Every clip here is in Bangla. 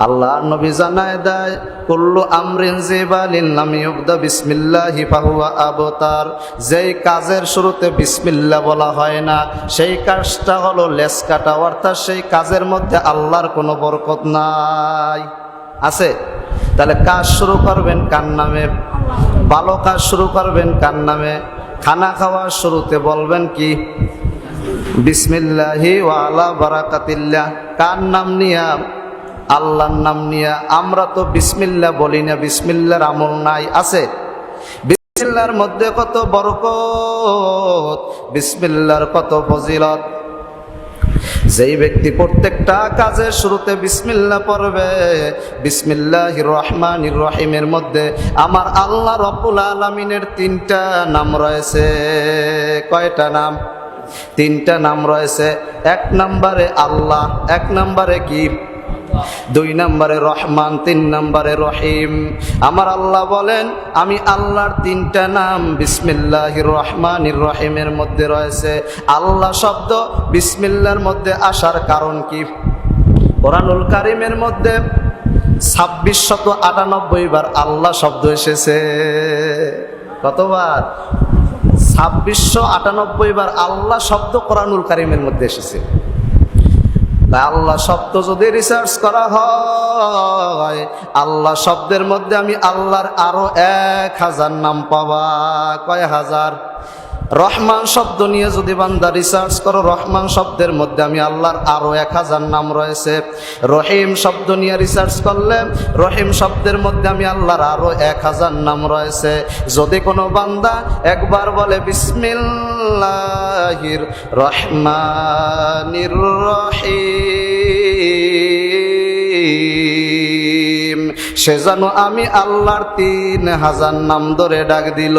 আল্লাহ নবী জানায় দেয়, কুল্লু আমরিন জিবালিন লাম ইউবদা বিসমিল্লাহি ফাহুয়া আবতার। যেই কাজের শুরুতে বিসমিল্লাহ বলা হয় না সেই কাজটা হলো লেস কাটা, অর্থাৎ সেই কাজের মধ্যে আল্লাহর কোনো বরকত নাই। আছে? তাহলে কাজ শুরু করবেন কার নামে? ভালো কাজ শুরু করবেন কার নামে? খানা খাওয়ার শুরুতে বলবেন কি? বিসমিল্লাহি ওয়া আলা বারাকাতিল্লাহ। কার নাম নিয়া? আল্লাহর নাম নিয়া। আমরা তো বিসমিল্লাহ বলি না, বিসমিল্লাহর আমল নাই। আছে? বিসমিল্লাহর মধ্যে কত বরকত, বিসমিল্লাহর কত ফজিলত। যেই ব্যক্তি প্রত্যেকটা কাজের শুরুতে বিসমিল্লাহ পড়বে, বিসমিল্লাহির রহমানির রহিমের মধ্যে আমার আল্লাহ রব্বুল আলামিনের 3টা নাম রয়েছে। কয়টা নাম? 3টা নাম রয়েছে। 1 নম্বরে আল্লাহ, 1 নম্বরে কি? 2 নম্বরে রহমান, 3 নম্বরে রহিম। আমার আল্লাহ বলেন আমি আল্লাহর 3টা নাম বিসমিল্লাহির রহমানির রহিমের মধ্যে রয়েছে। আল্লাহ শব্দ বিসমিল্লাহর মধ্যে আসার কারণ কি? কোরআনুল কারীমের মধ্যে 2698 বার আল্লাহ শব্দ এসেছে। কতবার? 2698 বার আল্লাহ শব্দ কোরআনুল কারীমের মধ্যে এসেছে। আল্লাহ শব্দ যদি রিসার্চ করা হয়, আল্লাহ শব্দের মধ্যে আমি আল্লাহর আরো 1000 নাম পাবা। কয় হাজার? রহমান শব্দ নিয়ে যদি বান্দা রিসার্চ করো, রহমান শব্দের মধ্যে আমি আল্লাহর আরো 1000 নাম রয়েছে। রহিম শব্দ নিয়ে রিসার্চ করলে রহিম শব্দের মধ্যে আমি আল্লাহর আরো 1000 নাম রয়েছে। যদি কোনো বান্দা একবার বলে বিসমিল্লাহির রহমানির রহিম, সে যেন আমি আল্লাহর 3000 নাম ধরে ডাক দিল।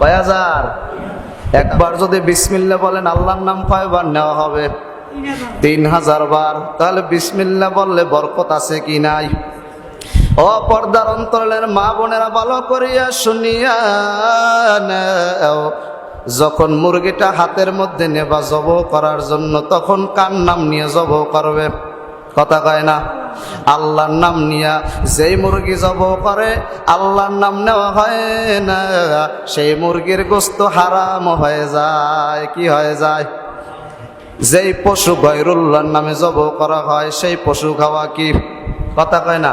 কয় হাজার? একবার যদি বিসমিল্লাহ বলেন আল্লাহর নাম কয়বার নেওয়া হবে? 3000 বার। তাহলে বিসমিল্লাহ বললে বরকত আছে কি নাই? ও পর্দার অন্তরের মা বোনেরা ভালো করিয়া শুনিয়া নাও, যখন মুরগিটা হাতের মধ্যে নেবা জবহ করার জন্য, তখন কার নাম নিয়ে জবহ করবে? কথা কয় না? আল্লাহর নাম নিয়া। যেই মুরগি জবহ করে আল্লাহর নাম নেওয়া হয় না, সেই মুরগির গোশত হারাম হয়ে যায়। কি হয়ে যায়? যেই পশু গায়রুল্লাহর নামে জবহ করা হয় সেই পশু খাওয়া কি? কথা কয় না?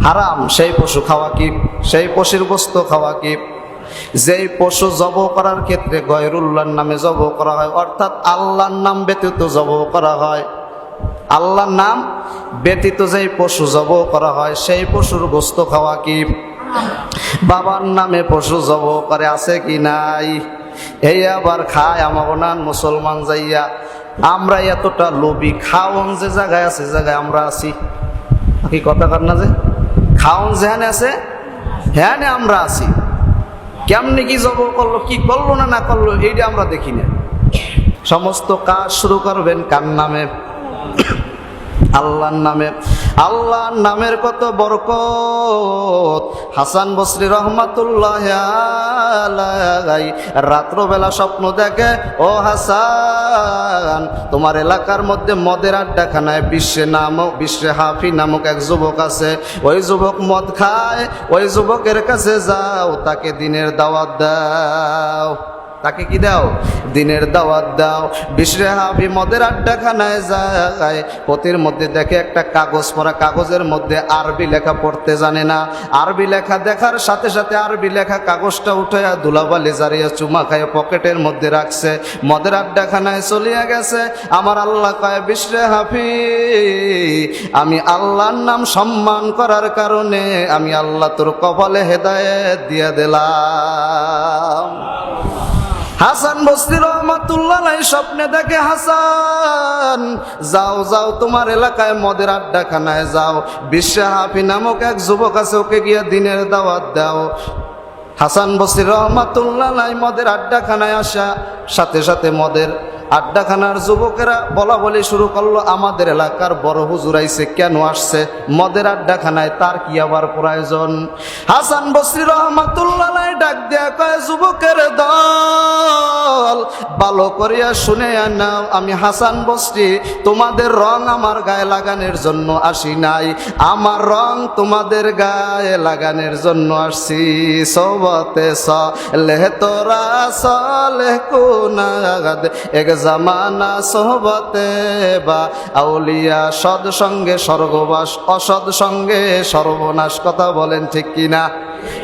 হারাম। সেই পশু খাওয়া কি? সেই পশুর গোশত খাওয়া কি? যেই পশু জবহ করার ক্ষেত্রে গায়রুল্লাহর নামে জবহ করা হয়, অর্থাৎ আল্লাহর নাম ব্যতীত জবহ করা হয়, আল্লাহর নাম ব্যতীত যেই পশু জবহ করা হয় সেই পশুর গোশত খাওয়া কি? বাবার নামে পশু জবহ করে। আছে কি নাই? এই আবার খায় আমাগো নান মুসলমান যাইয়া। আমরা এতটা লোভী, খাওন যে জায়গায় আছে জায়গায় আমরা আছি। কি কথা কার না? যে খাওন যেখানে আছে হ্যাঁ আমরা আছি। কেমনি কি জবহ করলো, কি করলো না না করলো, এইটা আমরা দেখি না। সমস্ত কাজ শুরু করবেন কার নামে? আল্লাহর নামে। আল্লাহর নামের কত বরকত। হাসান বসরি রহমাতুল্লাহ আলাইহি রাত্রবেলা স্বপ্ন দেখে, ও হাসান, তোমার এলাকার মধ্যে মদের আড্ডাখানায় বিশ্বে হাফি নামক এক যুবক আছে। ওই যুবক মদ খায়, ওই যুবকের কাছে যাও, তাকে দিনের দাওয়াত দাও। তাকে কি দাও? দিনের দাওয়াত দাও। বিশ্বে হাফি মদের আড্ডাখানায় যায়, পথের মধ্যে দেখে একটা কাগজ পড়া, কাগজের মধ্যে আরবি লেখা পড়তে জানে না। আরবি লেখা দেখার সাথে সাথে আরবি লেখা কাগজটা উঠাইয়া ধুলাবালি জারিয়া চুমা খাইয়া পকেটের মধ্যে রাখছে, মদের আড্ডাখানায় চলিয়া গেছে। আমার আল্লাহ কয়, বিশ্বে হাফি, আমি আল্লাহর নাম সম্মান করার কারণে আমি আল্লাহ তোর কপালে হেদায়েত দিয়া দিলাম। হাসান বসরি রহমাতুল্লাহ আলাইহি স্বপ্নে দেখে, হাসান যাও যাও তোমার এলাকায় মদের আড্ডাখানায় যাও, বিশ্বে হাফি নামক এক যুবক আছে, ওকে গিয়া দিনের দাওয়াত দাও। হাসান বসরি রহমাতুল্লাহ আলাইহি মদের আড্ডাখানায় আসা সাথে সাথে মদের আড্ডাখানার যুবকেরা বলা বলি শুরু করলো, আমাদের এলাকার বড় হুজুর আইছে, কেন আসছে মদের আড্ডাখানায়, তার কি আবার প্রয়োজন? হাসান বসরি রহমাতুল্লাহ আলাইহি ডাক দিয়া কয়, যুবকের দল ভালো করিয়া শুনে নাও, আমি হাসান বসরি তোমাদের রং আমার গায়ে লাগানোর জন্য আসি নাই, আমার রং তোমাদের গায়ে লাগানোর জন্য আসছি। সোবতে সালেহ তোরা সালেহ কুনাদ এক জামানা সোহবতে বা আউলিয়া, সৎ সঙ্গে স্বর্গবাস, অসৎ সঙ্গে সর্বনাশ। কথা বলেন ঠিক কিনা?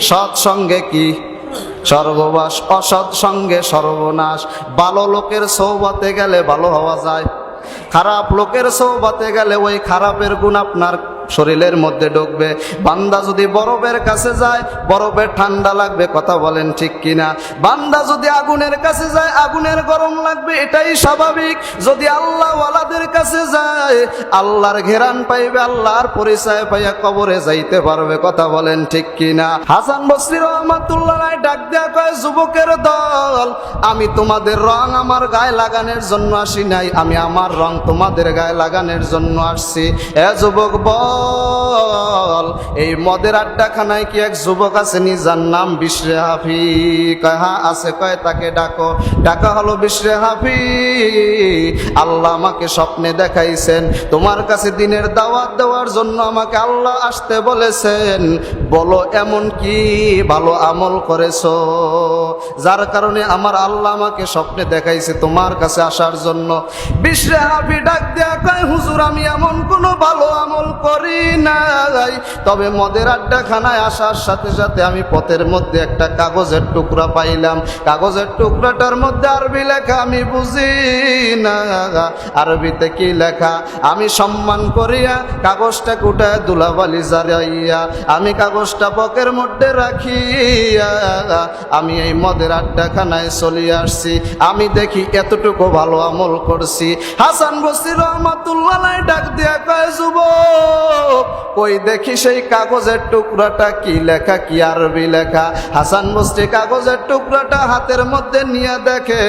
সৎ সঙ্গে কি স্বর্গবাস, অসৎ সঙ্গে সর্বনাশ। ভালো লোকের সৌবতে গেলে ভালো হওয়া যায়, খারাপ লোকের সৌবতে গেলে ওই খারাপের গুণ আপনার শরীরের মধ্যে ঢুকবে। বান্দা যদি বরফের কাছে যায়, বরফের ঠান্ডা লাগবে। কথা বলেন ঠিক কিনা? বান্দা যদি আগুনের কাছে যায়, আগুনের গরম লাগবে, এটাই স্বাভাবিক। যদি আল্লাহ ওয়ালাদের কাছে যায়, আল্লাহর ঘেরান পাইবে, আল্লাহর পরিচয় পাইয়া কবরে যাইতে পারবে। কথা বলেন ঠিক কিনা? হাসান বসরি রহমাতুল্লাহ আলাইহি ডাক দেয়া কয়, যুবকের দল, আমি তোমাদের রং আমার গায়ে লাগানোর জন্য আসি নাই, আমি আমার রং তোমাদের গায়ে লাগানোর জন্য আসছি। এ যুবক বল, এই মদের আড্ডাখানায় কি এক যুবক আছে নি যার নাম বিশরে হাফি? কয় হ্যাঁ আছে। কয় তাকে ডাকো। ডাকা হলো, বিশরে হাফি, আল্লাহ আমাকে স্বপ্নে দেখাইছেন, তোমার কাছে দিনের দাওয়াত দেওয়ার জন্য আমাকে আল্লাহ আসতে বলেছেন, বলো এমন কি ভালো আমল করেছো যার কারণে আমার আল্লাহ আমাকে স্বপ্নে দেখাইছে তোমার কাছে আসার জন্য। বিশরে হাফি ডাক দেয়া কয়, হুজুর আমি এমন কোনো ভালো আমল করি নাই, তবে মদের আড্ডাখানায় আসার সাথে সাথে আমি পথের মধ্যে একটা কাগজের টুকরা পাইলাম। কাগজের টুকরাটার মধ্যে আরবি লেখা, আমি বুঝি না আরবিতে কি লেখা। আমি সম্মান করিয়া কাগজটা কুটায় দুলাবালি জারাইয়া আমি কাগজটা পকের মধ্যে রাখিয়া আমি এই মদের আড্ডাখানায় চলে আসছি। আমি দেখি এতটুকু ভালো আমল করছি। হাসান বসরি রহমাতুল্লাহ আলাইহি ডাক দিয়া কয়, যুবক কই দেখি সেই কাগজের টুকরাটা, কি লেখা, কি আরবি লেখা? হাসান বসরি কাগজের টুকরাটা হাতের মধ্যে নিয়ে দেখে,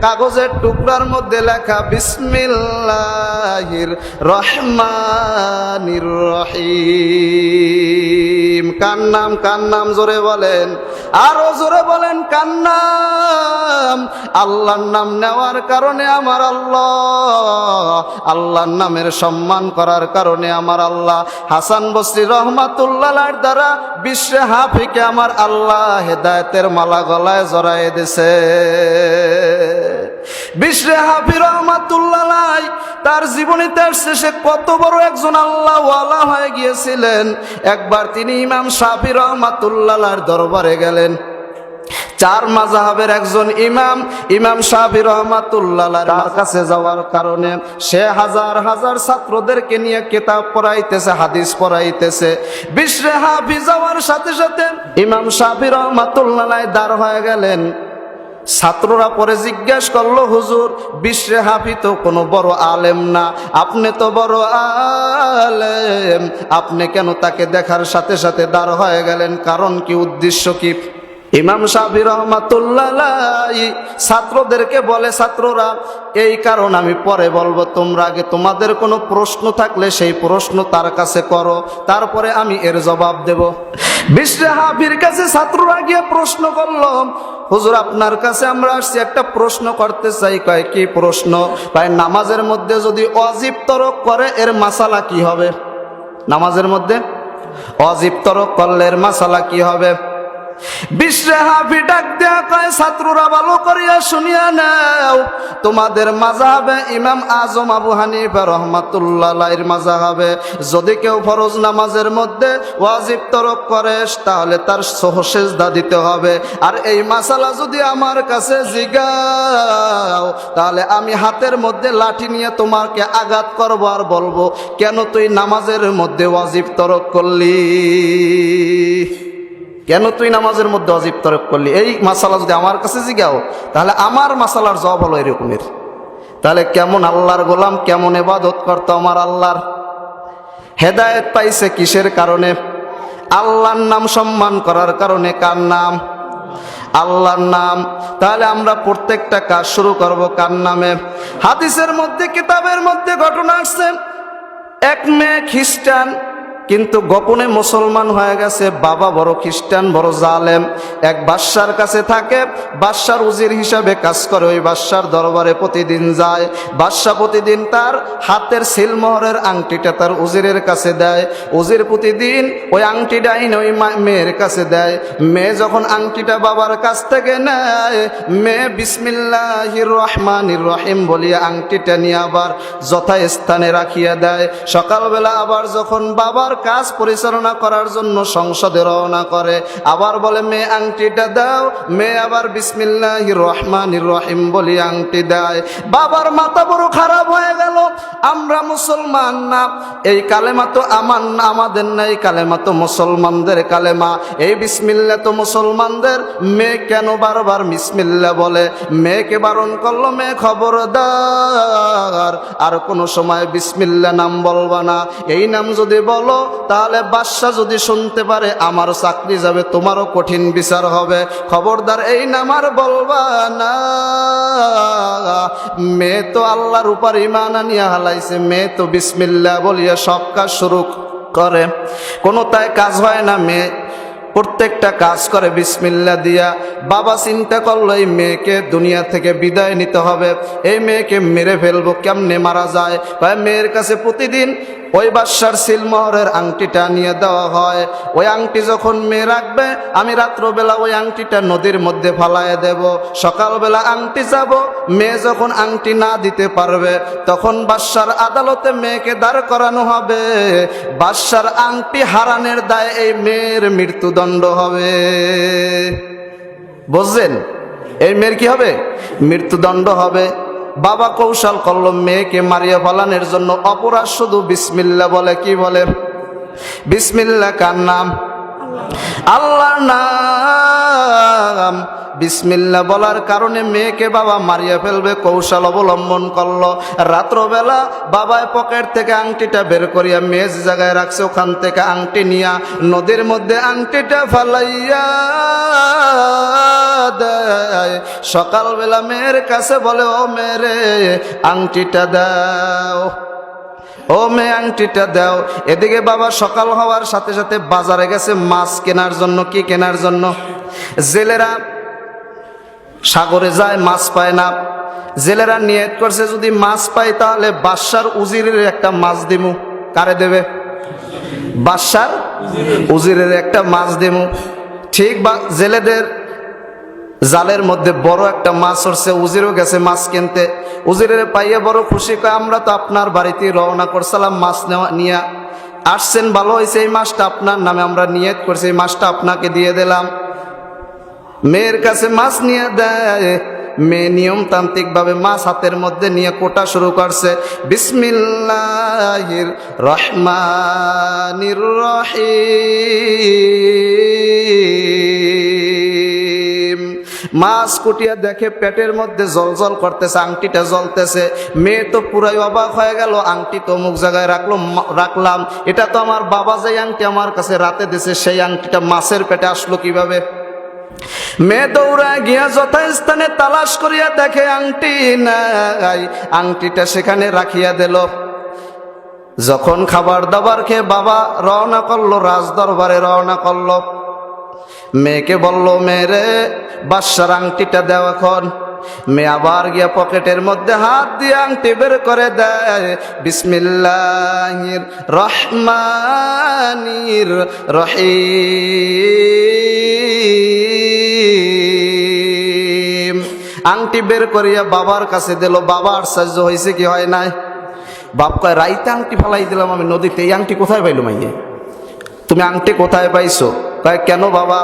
কাগজের টুকরার মধ্যে লেখা বিসমিল্লাহির রহমানির রহিম। কার নাম? কার নাম? জোরে বলেন, আরো জোরে বলেন, কার নাম? আল্লাহর নাম নেওয়ার কারণে আমার আল্লাহ, আল্লাহর নামের সম্মান করার কারণে আমার আল্লাহ হাসান বসরি রহমাতুল্লাহ আলাইহির দ্বারা বিশরে হাফিকে আমার আল্লাহ হেদায়েতের মালা গলায় জড়ায় দিয়েছে। বিশরে হাফি রহমাতুল্লাহ আলাইহি তার জীবনীতে শেষে কত বড় একজন আল্লাহ ওয়ালা হয়ে গিয়েছিলেন। একবার তিনি ইমাম শাফি রহমাতুল্লাহ আলাইহির দরবারে গেলেন। চার মাযহাবের একজন ইমাম, ইমাম শাফি রাহমাতুল্লাহ আলাইহি, তার কাছে যাওয়ার কারণে সে হাজার হাজার ছাত্রদেরকে নিয়ে কিতাব পড়াইতেছে, হাদিস পড়াইতেছে। বিশরে হাফি যাওয়ার সাথে সাথে ইমাম শাফি রাহমাতুল্লাহ আলাইহি দাঁড় হয়ে গেলেন। ছাত্ররা পরে জিজ্ঞাসা করলো, হুজুর বিশরে হাফি তো কোনো বড় আলেম না, আপনি তো বড় আলেম, আপনি কেন তাকে দেখার সাথে সাথে দাঁড় হয়ে গেলেন? কারণ কি, উদ্দেশ্য কি? ইমাম শাফি রাহমাতুল্লাহ আলাইহি ছাত্রদেরকে বলে, ছাত্ররা এই কারণ আমি পরে বলবো, তোমরা আগে তোমাদের কোনো প্রশ্ন থাকলে সেই প্রশ্ন তার কাছে করো, তারপরে আমি এর জবাব দেব। বিশরে হাফির কাছে ছাত্ররা গিয়ে প্রশ্ন করলো, হুজুর আপনার কাছে আমরা আসছি, একটা প্রশ্ন করতে চাই। কয় কি প্রশ্ন? কয় নামাজের মধ্যে যদি ওয়াজিব তরক করে এর মাসালা কি হবে? নামাজের মধ্যে ওয়াজিব তরক করলে এর মাসালা কি হবে? বিশরে হাফি ডাক দেয়া কয়, ছাত্ররা ভালো করিয়া শুনিয়া নাও, তোমাদের মাযহাবে ইমাম আজম আবু হানিফা রাহমাতুল্লাহ আলাইহির মাযহাবে যদি কেউ ফরজ নামাজের মধ্যে ওয়াজিব তরক করে তাহলে তার সেজদা দিতে হবে। আর এই মাসালা যদি আমার কাছে জিগাও তাহলে আমি হাতের মধ্যে লাঠি নিয়ে তোমাকে আঘাত করব আর বলবো, কেন তুই নামাজের মধ্যে ওয়াজিব তরক করলি? কেন তুই নামাজের মধ্যে ওয়াজিব তরক করলি? এই মাসালা যদি আমার কাছে জিগাও তাহলে আমার মাসালার জবাব হলো এরকমের। তাহলে কেমন আল্লাহর গোলাম, কেমন ইবাদত করতো আমার আল্লাহর? হেদায়েত পাইছে কিসের কারণে? আল্লাহর নাম সম্মান করার কারণে। কার নাম? আল্লাহর নাম। তাহলে আমরা প্রত্যেকটা কাজ শুরু করব কার নামে? হাদিসের মধ্যে, কিতাবের মধ্যে ঘটনা আসছে, এক মেয়ে খ্রিস্টান কিন্তু গোপনে মুসলমান হয়ে গেছে। বাবা বড় খ্রিস্টান, বড় জালেম। এক বাদশার কাছে থাকে, বাদশার উজির হিসাবে কাজ করে। ওই বাদশার দরবারে প্রতিদিন যায়। বাদশা প্রতিদিন তার হাতের সিলমোহরের আংটিটা তার উজিরের কাছে দেয়। উজির প্রতিদিন ওই আংটিটা এনে ওই মেয়ের কাছে দেয়। মেয়ে যখন আংটিটা বাবার কাছ থেকে নেয়, মেয়ে বিসমিল্লাহির রহমানির রহিম বলিয়া আংটিটা নিয়ে আবার যথাস্থানে রাখিয়া দেয়। সকালবেলা আবার যখন বাবার কাজ পরিচালনা করার জন্য সংসদে রওনা করে, আবার বলে মেয়ে আংটিটা দাও। মেয়ে আবার বিসমিল্লাহির রহমানির রহিম বলি আংটি দেয়। বাবার মাথা বড় খারাপ হয়ে গেল। আমরা মুসলমান না, এই কালেমা তো আমাদের না, এই কালেমা তো মুসলমানদের কালেমা, এই বিসমিল্লাহ তো মুসলমানদের। মেয়ে কেন বারবার বিসমিল্লাহ বলে? মেয়েকে বারণ করলো, মেয়ে খবরদার আর কোনো সময় বিসমিল্লাহ নাম বলবা না। এই নাম যদি বলো তাহলে বাদশা যদি শুনতে পারে আমারও চাকরি যাবে, তোমারও কঠিন বিচার হবে। খবরদার এই নাম আর বলবা না। মেয়ে তো আল্লাহর উপর ঈমান আনিয়া হালাইছে, মেয়ে তো বিসমিল্লাহ বলিয়া সব কাজ শুরু করে। কোনো তাই কাজ হয় না, মেয়ে প্রত্যেকটা কাজ করে বিসমিল্লাহ দিয়া। বাবা চিন্তা করলো এই মেয়েকে দুনিয়া থেকে বিদায় নিতে হবে, এই মেয়েকে মেরে ফেলবো। কেমনে মারা যায়? মেয়ের কাছে প্রতিদিন ওই বাদশার সিলমোহরের আংটিটা নিয়ে দেওয়া হয়। ওই আংটি যখন মেয়ে রাখবে, আমি রাত্রবেলা ওই আংটিটা নদীর মধ্যে ফালাইয়া দেব। সকালবেলা আংটি যাব, মেয়ে যখন আংটি না দিতে পারবে তখন বাদশার আদালতে মেয়েকে দাঁড় করানো হবে। বাদশার আংটি হারানোর দায়ে এই মেয়ের মৃত্যুদণ্ড হবে। বুঝছেন? এই মেয়ের কি হবে? মৃত্যুদণ্ড হবে। বাবা কৌশল করলো মেয়েকে মারিয়া ফেলানোর জন্য। অপরাধ শুধু বিসমিল্লাহ বলে। কি বলে? বিসমিল্লাহ কার নাম? আল্লাহর নাম। বিসমিল্লাহ বলার কারণে মেয়েকে বাবা মারিয়া ফেলবে কৌশল অবলম্বন করলো। রাত্রবেলা বাবায় পকেট থেকে আংটিটা বের করিয়া মেয়ে যে জায়গায় রাখছে ওখান থেকে আংটি নিয়া নদীর মধ্যে আংটিটা ফালাইয়া দেয়। সকালবেলা মেয়ের কাছে বলে, ও মেয়েরে আংটিটা দাও, ও মেয়ে আংটিটা দাও। এদিকে বাবা সকাল হওয়ার সাথে সাথে বাজারে গেছে মাছ কেনার জন্য। কি কেনার জন্য? জেলেরা সাগরে যায়, মাছ পায় না। জেলেরা নিয়ত করছে যদি মাছ পাই তাহলে বাদশার উজিরের একটা মাছ দিমু। কারে দেবে? বাদশার উজিরের একটা মাছ দিমু। ঠিক বা জেলেদের জালের মধ্যে বড় একটা মাছ উঠছে। উজিরও গেছে মাছ কিনতে। উজিরের পাইয়া বড় খুশি, কয় আমরা তো আপনার বাড়িতে রওনা করছিলাম মাছ নেওয়া নিয়ে আসছেন, ভালো হয়েছে, এই মাছটা আপনার নামে আমরা নিয়ত করছি, এই মাছটা আপনাকে দিয়ে দিলাম। মেয়ের কাছে মাছ নিয়ে দেয়। মেয়ে নিয়মতান্ত্রিক ভাবে মাছ হাতের মধ্যে নিয়ে কোটা শুরু করছে। বিসমিল্লাহির রহমানির রহিম। মাছ কুটিয়া দেখে পেটের মধ্যে জলজল করতেছে, আংটিটা জ্বলতেছে। মেয়ে তো পুরাই অবাক হয়ে গেল। আংটি তো অমুক জায়গায় রাখলাম, এটা তো আমার বাবা যে আংটি আমার কাছে রাতে দিছে, সেই আংটিটা মাছের পেটে আসলো কিভাবে? মেয়ে দৌড়ায় গিয়া যথাস্থানে তালাশ করিয়া দেখে আংটি নাই। আংটিটা সেখানে রাখিয়া দিল। যখন খাবার দাবার খেয়ে বাবা রওনা করলো, রাজদরবারে রওনা করলো। মেয়েকে বলল, মেয়েরে বাদশার আংটিটা দেও এখন। মেয়ে আবার গিয়া পকেটের মধ্যে হাত দিয়ে আংটি বের করে দেয়। বিসমিল্লাহির রহমানির রহিম। আংটি বের করিয়া বাবার কাছে দিল। বাবা আশ্চর্য হয়েছে, কি হয় নাই? বাপ কয়, রাইতে আংটি ফেলাই দিলাম আমি নদীতে, এই আংটি কোথায় পাইলো মাইয়ে? তুমি আংটি কোথায় পাইছো? কয়, কেন বাবা?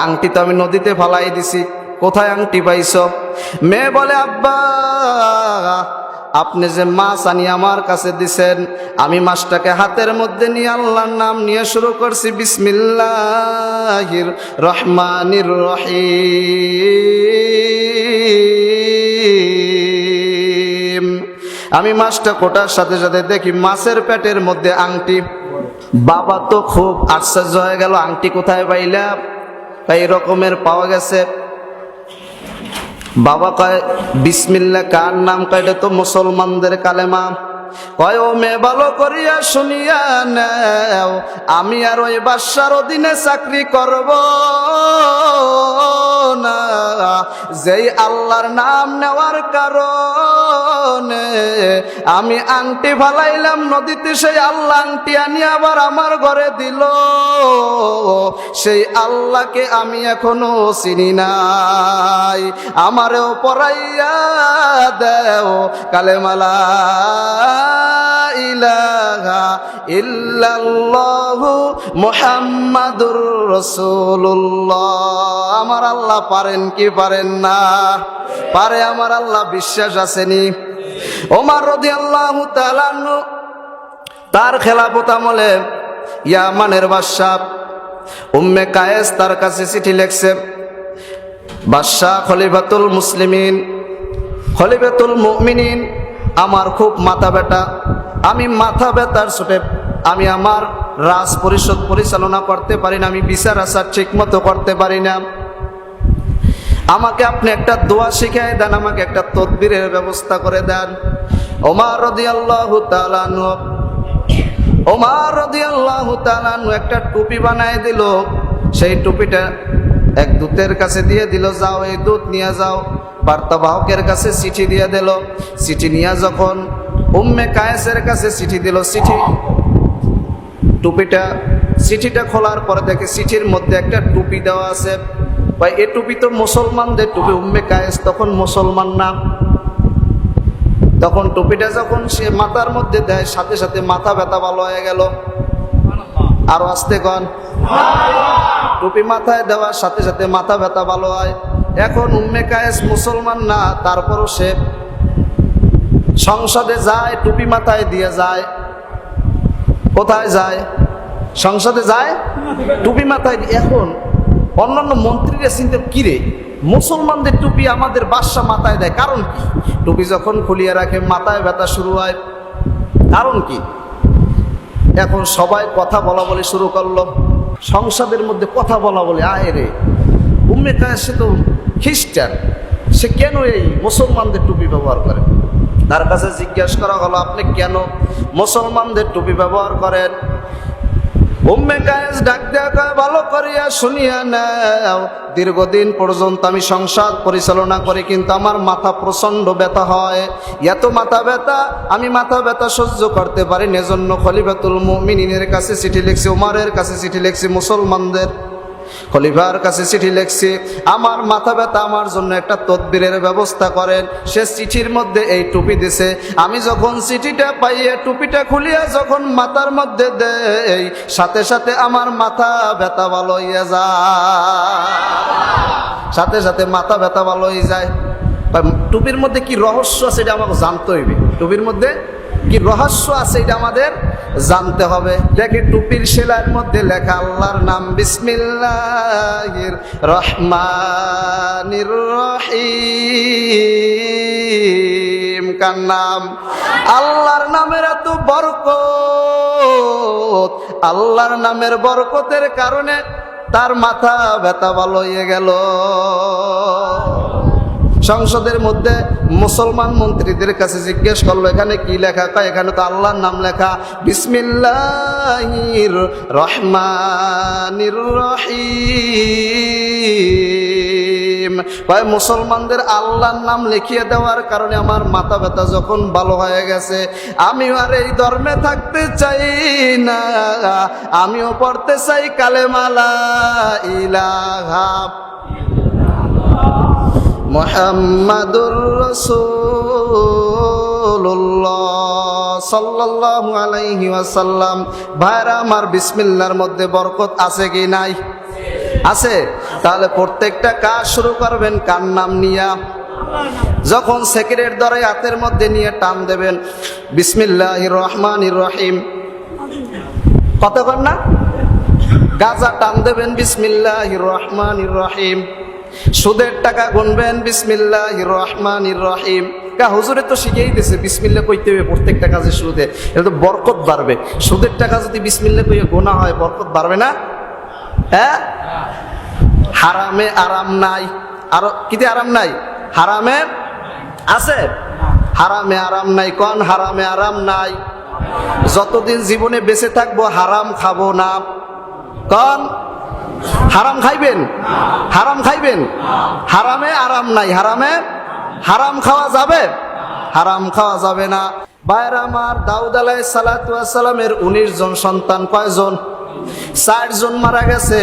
আংটি তো আমি নদীতে ফালাই দিছি। কোথায় আংটি পাইছো? মেয়ে বলে, আব্বা আপনি যে মাছ আনি আমার কাছে দিছেন, আমি মাছটাকে হাতের মধ্যে নিয়ে আল্লাহর নাম নিয়ে শুরু করছি, বিসমিল্লাহির রহমানির রহিম। আমি মাছটা কোটার সাথে সাথে দেখি মাছের পেটের মধ্যে আংটি। বাবা তো খুব আশ্চর্য হয়ে গেল, আংটি কোথায় পাইলা? তাই এরকমের পাওয়া গেছে। বাবা কয় বিসমিল্লাহ কার নাম? কয় এটা তো মুসলমানদের কালেমা। কয় ও মেয়ে ভালো করিয়া শুনিয়া নেও, আমি আর ওই বাদশার অধীনে চাকরি করব না। যেই আল্লাহর নাম নেওয়ার কারণে আমি আংটি ফালাইলাম নদীতে, সেই আল্লাহ আংটি আনি আবার আমার ঘরে দিল, সেই আল্লাহকে আমি এখনো চিনি নাই। আমারেও পড়াইয়া দেও কালেমালা ইলাহা ইল্লাল্লাহু মুহাম্মাদুর রাসূলুল্লাহ। আমার আল্লাহ পারেন কি পারেন না? পারে আমার আল্লাহ, বিশ্বাস আসেনি? ওমর রাদিয়াল্লাহু তাআলা আনহু তার খেলাফত আমলে ইয়ামানের বাদশা উম্মে কায়েস তার কাছে চিঠি লিখছে, বাদশা খলিফাতুল মুসলিমিন, খলিফাতুল মুমিনিন, আমার খুব মাথা ব্যথা, আমি মাথা ব্যথার চোটে আমি আমার রাজ পরিষদ পরিচালনা করতে পারি না, আমি বিচার আচার ঠিক মতো করতে পারি না। আমাকে আপনি একটা দোয়া শিখাই দেন, আমাকে একটা তদবিরের ব্যবস্থা করে দেন। ওমর রাদিয়াল্লাহু তাআলা আনহু, ওমর রাদিয়াল্লাহু তাআলা আনহু একটা টুপি বানায় দিল। সেই টুপিটা এক দূতের কাছে দিয়ে দিল, যাও এই দূত নিয়ে যাও। বার্তাবাহকের কাছে চিঠি দিয়ে দিল। চিঠি নিয়ে যখন উম্মে কায়েসের কাছে চিঠি দিল, চিঠিটা খোলার পরে দেখে চিঠির মধ্যে একটা টুপি দেওয়া আছে। ভাই এই টুপি তো মুসলমানদের টুপি। উম্মে কায়েস তখন মুসলমান না। তখন টুপিটা যখন সে মাথার মধ্যে দেয়, সাথে সাথে মাথা ব্যথা ভালো হয়ে গেল। আরো আস্তে কন। টুপি মাথায় দেওয়ার সাথে সাথে মাথা ব্যথা ভালো হয়। এখন উম্মে কায়েস মুসলমান না, তারপরও সে সংসদে যায়, টুপি মাথায় দিয়ে যায়। কোথায় যায়? সংসদে যায়, টুপি মাথায় দিয়ে। এখন অন্যান্য মন্ত্রীরা চিন্তা, কিরে মুসলমানদের টুপি আমাদের বাদশা মাথায় দেয়, কারণ কি? টুপি যখন খুলিয়ে রাখে মাথায় ব্যথা শুরু হয়, কারণ কি? এখন সবাই কথা বলা বলি শুরু করলো, সংসদের মধ্যে কথা বলা বলি। আয় রে, উম্মে কায়েস সে তো খ্রিস্টান, সে কেন এই মুসলমানদের টুপি ব্যবহার করে? তার কাছে জিজ্ঞাসা করা হলো, আপনি কেন মুসলমানদের টুপি ব্যবহার করেন? উম্মে কায়েস ডাক দেয়া কয়, ভালো করিয়া শুনিয়া নাও, দীর্ঘদিন পর্যন্ত আমি সংসার পরিচালনা করি, কিন্তু আমার মাথা প্রচন্ড ব্যথা হয়। এত মাথা ব্যথা, আমি মাথা ব্যথা সহ্য করতে পারি না। এজন্য খলিফাতুল মুমিনিনের কাছে চিঠি লিখছি, উমরের কাছে চিঠি লিখছি, মুসলমানদের খলিফার কাছে চিঠি লিখছি, আমার মাথা ব্যথা, আমার জন্য একটা তদবিরের ব্যবস্থা করেন। সে চিঠির মধ্যে এই টুপি দিছে। আমি যখন চিঠিটা পাইয়ে টুপিটা খুলিয়া যখন মাথার মধ্যে দেই, সাথে সাথে আমার মাথা ব্যথা ভালো হইয়া যায়, সাথে সাথে মাথা ব্যথা ভালো হয়ে যায়। টুপির মধ্যে কি রহস্য আছে এটা আমাকে জানতে হইবে। টুপির মধ্যে কি রহস্য আছে এটা আমাদের জানতে হবে। দেখে টুপির সেলাইয়ের মধ্যে লেখা আল্লাহর নাম, বিসমিল্লাহির রহমানির রহিম। কার নাম? আল্লাহর নামের এত বরকত, আল্লাহর নামের বরকতের কারণে তার মাথা ব্যথা ভালো হয়ে গেল। সংসদের মধ্যে মুসলমান মন্ত্রীদের কাছে জিজ্ঞেস করলো, এখানে কি লেখা? কয় এখানে তো আল্লাহর নাম লেখা, বিসমিল্লাহির রহমানির রহিম। কয় মুসলমানদের আল্লাহর নাম লিখিয়ে দেওয়ার কারণে আমার মাথা ব্যথা যখন ভালো হয়ে গেছে, আমিও আর এই ধর্মে থাকতে চাই না, আমিও পড়তে চাই কালেমা লা ইলাহা মুহাম্মাদুর রাসূলুল্লাহ সাল্লাল্লাহু আলাইহি ওয়াসাল্লাম। ভাইরা আমার, বিসমিল্লাহর মধ্যে বরকত আছে কি নাই? আছে। তাহলে প্রত্যেকটা কাজ শুরু করবেন কার নাম নিয়া? যখন সেক্রেটারি ধরে হাতের মধ্যে নিয়ে টান দেবেন, বিসমিল্লাহির রহমানির রহিম, কথা বল না? গাজা টান দেবেন, বিসমিল্লাহির রহমানির রহিম। সুদের টাকা গুনবেন, বিসমিল্লাহির রহমানির রহিম। হুজুরে তো শিখেই দিয়েছে বিসমিল্লাহ কইতে হবে প্রত্যেকটা কাজের শুরুতে, এটা তো বরকত বাড়বে। সুদের টাকা যদি বিসমিল্লাহ কইয়ে গোনা হয়, বরকত বাড়বে না? হ্যাঁ, হারামে আরাম নাই। আর কিতে আরাম নাই? হারামে আছে? হারামে আরাম নাই। কোন হারামে আরাম নাই? যতদিন জীবনে বেঁচে থাকবো হারাম খাবো না। কোন হারাম খাইবেন? হারাম খাইবেন? হারামে আরাম নাই। হারাম খাওয়া যাবে? হারাম খাওয়া যাবে না। ভাইরা আমার, দাউদ আলাইহিস সালাতু ওয়াস সালামের 19 জন সন্তান। কয়জন? 4 জন মারা গেছে।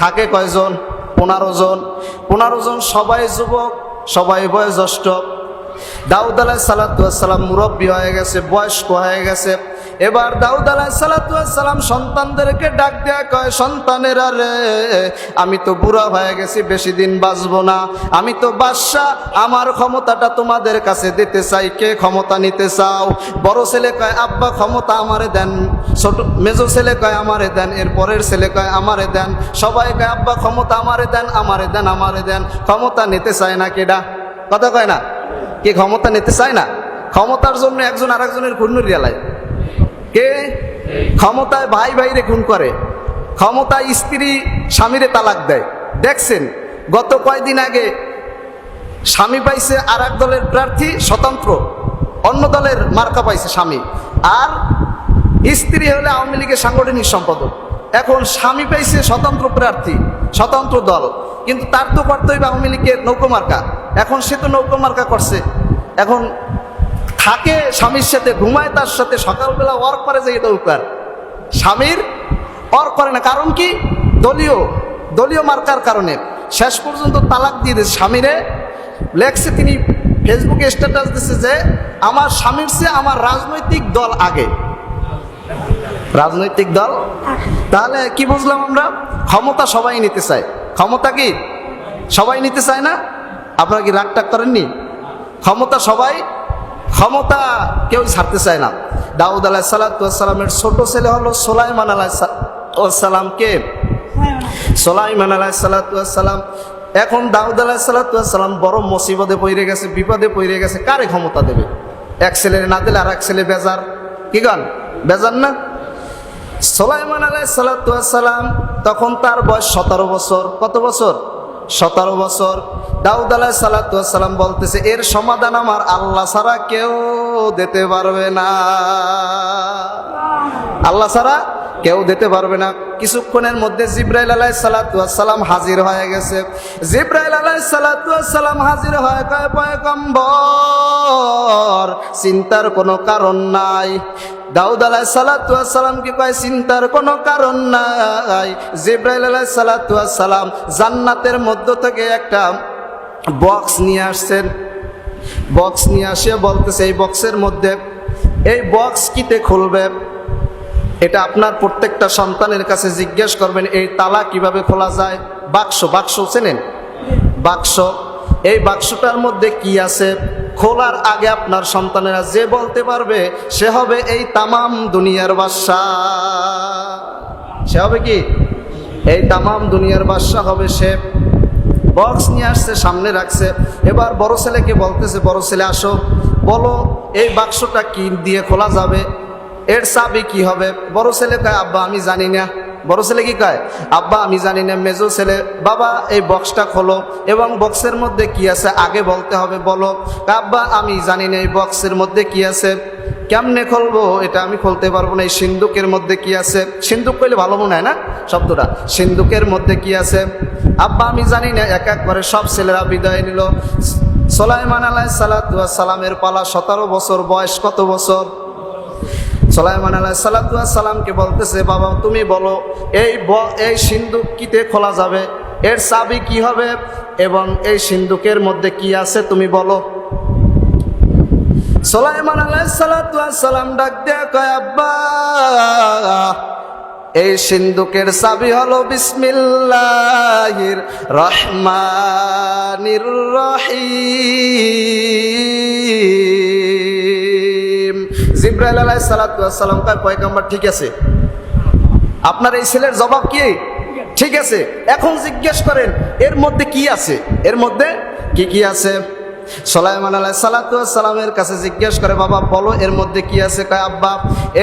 থাকে কয়জন? 15 জন। 15 জন সবাই যুবক, সবাই বয়োজ্যেষ্ঠ। দাউদ আলাইহিস সালাতু ওয়াস সালাম মুরব্বী হয়ে গেছে, বয়স্ক হয়ে গেছে। এবার দাউদ আলাইহিস সালাতু ওয়াস সালাম সন্তানদেরকে ডাক দেয়া কয়, সন্তানেরা রে, আমি তো বুড়া হয়ে গেছি, বেশি দিন বাঁচবো না। আমি তো বাদশা, আমার ক্ষমতাটা তোমাদের কাছে দিতে চাই। কে ক্ষমতা নিতে চাও? বড় ছেলে কয়, আব্বা ক্ষমতা আমারে দেন। ছোট মেজো ছেলে কয়, আমারে দেন। এর পরের ছেলে কয়, আমারে দেন। সবাই কয়, আব্বা ক্ষমতা আমারে দেন, আমারে দেন, আমারে দেন। ক্ষমতা নিতে চায় না কেডা? কথা কয় না? কে ক্ষমতা নিতে চায় না? ক্ষমতার জন্য একজন আরেকজনের খুন রিয়ালায়। কে? ক্ষমতায় ভাই ভাইরে খুন করে, ক্ষমতায় স্ত্রী স্বামীরে তালাক দেয়। দেখছেন গত কয়দিন আগে স্বামী পাইছে আর এক দলের প্রার্থী স্বতন্ত্র, অন্য দলের মার্কা পাইছে স্বামী, আর স্ত্রী হলে আওয়ামী লীগের সাংগঠনিক সম্পাদক। এখন স্বামী পাইছে স্বতন্ত্র প্রার্থী, স্বতন্ত্র দল, কিন্তু তার তো করতে হইবে আওয়ামী লীগের নৌকোমার্কা। এখন সে তো নৌকোমার্কা করছে। এখন থাকে স্বামীর সাথে, ঘুমায় তার সাথে, সকালবেলা ওয়ার্ক করে যে এটা উপকার, স্বামীর ওয়ার্ক করে না। কারণ কি? দলীয় মার্কার কারণে শেষ পর্যন্ত তালাক দিয়ে দিয়েছে স্বামীরে। লেখছে তিনি ফেসবুকে স্ট্যাটাস দিচ্ছে যে আমার স্বামীর চেয়ে আমার রাজনৈতিক দল আগে। রাজনৈতিক দল? তাহলে কি বুঝলাম আমরা? ক্ষমতা সবাই নিতে চায়। ক্ষমতা কি সবাই নিতে চায় না? আপনারা কি রাগ টাগ করেননি? ক্ষমতা সবাই, ক্ষমতা কেউ ছাড়তে চায় না। দাউদ আলাইহিস সালাতু ওয়াস সালামের ছোট ছেলে হলো সুলাইমান আলাইহিস সালাম। কে? সুলাইমান আলাইহিস সালাতু ওয়াস সালাম। এখন দাউদ আলাইহিস সালাতু ওয়াস সালাম বড় মুসিবতে পড়ে গেছে, বিপদে পড়ে গেছে। কারে ক্ষমতা দেবে? এক ছেলে না দিলে আর এক ছেলে বেজার। কি গান বেজার না? সুলাইমান আলাইহিস সালাতু ওয়াস সালাম তখন তার বয়স 17 বছর। কত বছর? 17 বছর। দাউদ আলাইহিস সালাতু ওয়াস সালাম বলতেছে, এর সমাধান আমার আল্লাহ ছাড়া কেউ দিতে পারবে না। আল্লাহ ছাড়া কেউ দিতে পারবে না। কিছুক্ষণের মধ্যে জিবরাইল আলাইহিস সালাতু ওয়াস সালাম হাজির হয়ে গেছে। জিবরাইল আলাইহিস সালাতু ওয়াস সালাম হাজির হয়ে কয়, পয়গম্বর, চিন্তার কোনো কারণ নাই। দাউদ আলাইহিস সালাতু ওয়াস সালাম কি কয়, চিন্তার কোনো কারণ নাই। জিবরাইল আলাইহিস সালাতু ওয়াস সালাম জান্নাতের মধ্য থেকে একটা বক্স নিয়ে আসছেন। বক্স নিয়ে আসে বলতেছে, এই বক্সের মধ্যে, এই বক্স কিতে খুলবে? এটা আপনার প্রত্যেকটা সন্তানের কাছে জিজ্ঞেস করবেন, এই তালা কিভাবে খোলা যায়। বাক্স চেনেন? বাক্স। এই বাক্সটার মধ্যে কি আছে খোলার আগে আপনার সন্তানেরা যে বলতে পারবে সে হবে এই তামাম দুনিয়ার বাদশা। সে হবে কি? এই তামাম দুনিয়ার বাদশা হবে সে। বক্স নিয়ে আসছে, সামনে রাখছে। এবার বড় ছেলেকে বলতেছে, বড় ছেলে আসো, বলো এই বাক্সটা কি দিয়ে খোলা যাবে, এর চাবি কি হবে? বড় ছেলে কয়, আব্বা আমি জানি না। বড় ছেলে কি কয়? আব্বা আমি জানি না। মেজো ছেলে, বাবা এই বক্সটা খোলো এবং বক্সের মধ্যে কি আছে আগে বলতে হবে, বলো। আব্বা আমি জানি না এই বক্সের মধ্যে কি আছে। কেমনে খুলবো? এটা আমি খুলতে পারবো না। এই সিন্দুকের মধ্যে কি আছে? সিন্দুক কইলে ভালো মনে হয় না শব্দটা? সিন্দুকের মধ্যে কি আছে? আব্বা আমি জানি না। এক এক করে সব ছেলেরা বিদায় নিল। সুলাইমান আলাইহিস সালাতু ওয়াস সালামের পালা। 17 বছর বয়স। কত বছর? সুলাইমান আলাইহিস সালাতু ওয়াস সালামকে বলতেছে, বাবা তুমি বলো এই সিন্দুক কিতে খোলা যাবে, এর চাবি কি হবে এবং এই সিন্দুকের মধ্যে কি আছে তুমি বলো। সুলাইমান আলাইহিস সালাতু ওয়াস সালাম ডাক দেয়া কয়, আব্বা এই সিন্দুকের চাবি হলো বিসমিল্লাহির রহমানির রহিম। জিবরাইল আলাইহিস সালাতু ওয়াস সালাম কয়, পয়গম্বর ঠিক আছে, আপনার এই ছেলের জবাব কি ঠিক আছে। এখন জিজ্ঞেস করেন এর মধ্যে কি আছে, এর মধ্যে কি কি আছে। সুলাইমান আলাইহিস সালাতু ওয়াস সালামের কাছে জিজ্ঞেস করে, বাবা বলো এর মধ্যে কি আছে। কয়, আব্বা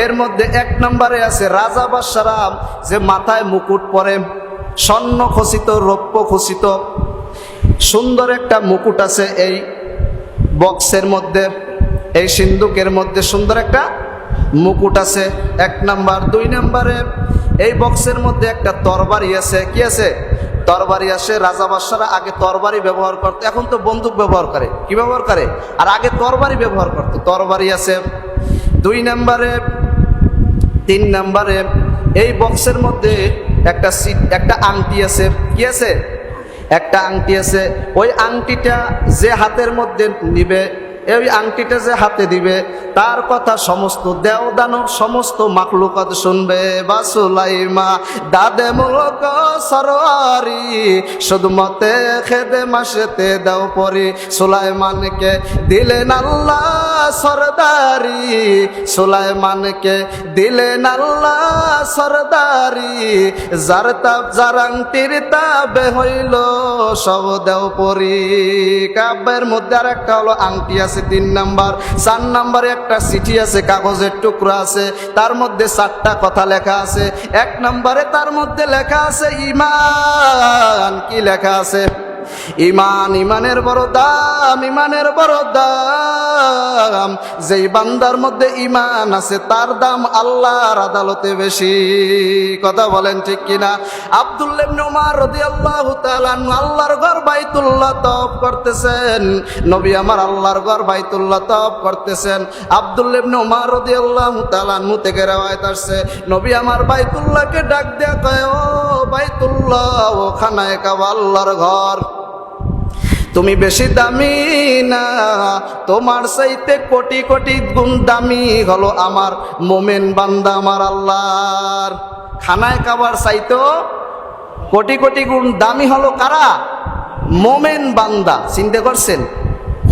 এর মধ্যে 1 নম্বরে আছে রাজা বাদশারা যে মাথায় মুকুট পরে, স্বর্ণ খচিত, রৌপ্য খচিত, সুন্দর একটা মুকুট আছে এই বক্সের মধ্যে, এই সিন্দুকের মধ্যে সুন্দর একটা মুকুট আছে, 1 নাম্বার। 2 নাম্বারে এই বক্সের মধ্যে একটা তরবারি আছে। কি আছে? তরবারি আছে। রাজা বাদশারা আগে তরবারি ব্যবহার করতো, এখন তো বন্দুক ব্যবহার করে। কি ব্যবহার করে? আর আগে তরবারি ব্যবহার করতো। তরবারি আছে 2 নাম্বারে। 3 নাম্বারে এই বক্সের মধ্যে একটা আংটি আছে। কি আছে? একটা আংটি আছে। ওই আংটিটা যে হাতের মধ্যে নিবে, এই আংটিটা যে হাতে দিবে, তার কথা সমস্ত দেওদানব সমস্ত মাখলুকাত শুনবে। বা সুলাইমা দাদে মুলক সরওয়ারি শুধু মতে খেদে মাসেতে দাও পরি। সুলাইমানকে দিলেন আল্লাহ সরদারি, সুলাইমানকে দিলেন আল্লাহ সরদারি। যার তাপ যার আংটির তাবে হইল সব দেও পরি। কাব্যের মধ্যে আর একটা হলো আংটি আছে 3 নাম্বার। 4 নাম্বারে একটা চিঠি আছে, কাগজের টুকরা আছে, তার মধ্যে 4টা কথা লেখা আছে। 1 নাম্বারে তার মধ্যে লেখা আছে ঈমান। কি লেখা আছে? ঈমান। ঈমানের বড় দাম, ঈমানের বড় দাম। যেই বান্দার মধ্যে ঈমান আছে তার দাম আল্লাহর আদালতে বেশি। কথা বলেন ঠিক কিনা? আব্দুল্লাহ ইবনে উমর রাদিয়াল্লাহু তাআলা আল্লাহর ঘর বাইতুল্লাহ তওয়াফ করতেছেন। নবী আমার আল্লাহর ঘর বাইতুল্লাহ তওয়াফ করতেছেন। আব্দুল্লাহ ইবনে উমর রাদিয়াল্লাহু তাআলা থেকে রওয়ায়াত আসছে, নবী আমার বাইতুল্লাহকে ডাক দেয়া কয়, ও বাইতুল্লাহ, ও খানায়ে কাবা, আল্লাহর ঘর, তুমি বেশি দামি না, তোমার চাইতে কোটি কোটি গুণ দামি হলো আমার মোমেন বান্দা আমার আল্লাহর। খানায় কাবার চাইতে কোটি কোটি গুণ দামি হলো কারা? মোমেন বান্দা। চিন্তা করছেন?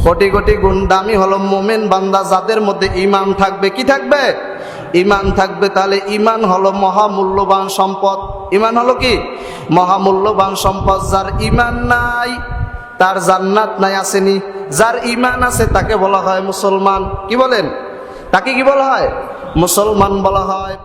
কোটি কোটি গুণ দামি হলো মোমেন বান্দা, যাদের মধ্যে ঈমান থাকবে। কি থাকবে? ঈমান থাকবে। তাহলে ঈমান হলো মহামূল্যবান সম্পদ। ঈমান হলো কি? মহামূল্যবান সম্পদ। যার ঈমান নাই তার জান্নাত নাই। আসেনি? যার ঈমান আছে তাকে বলা হয় মুসলমান। কি বলেন? তাকে কি বলা হয়? মুসলমান বলা হয়।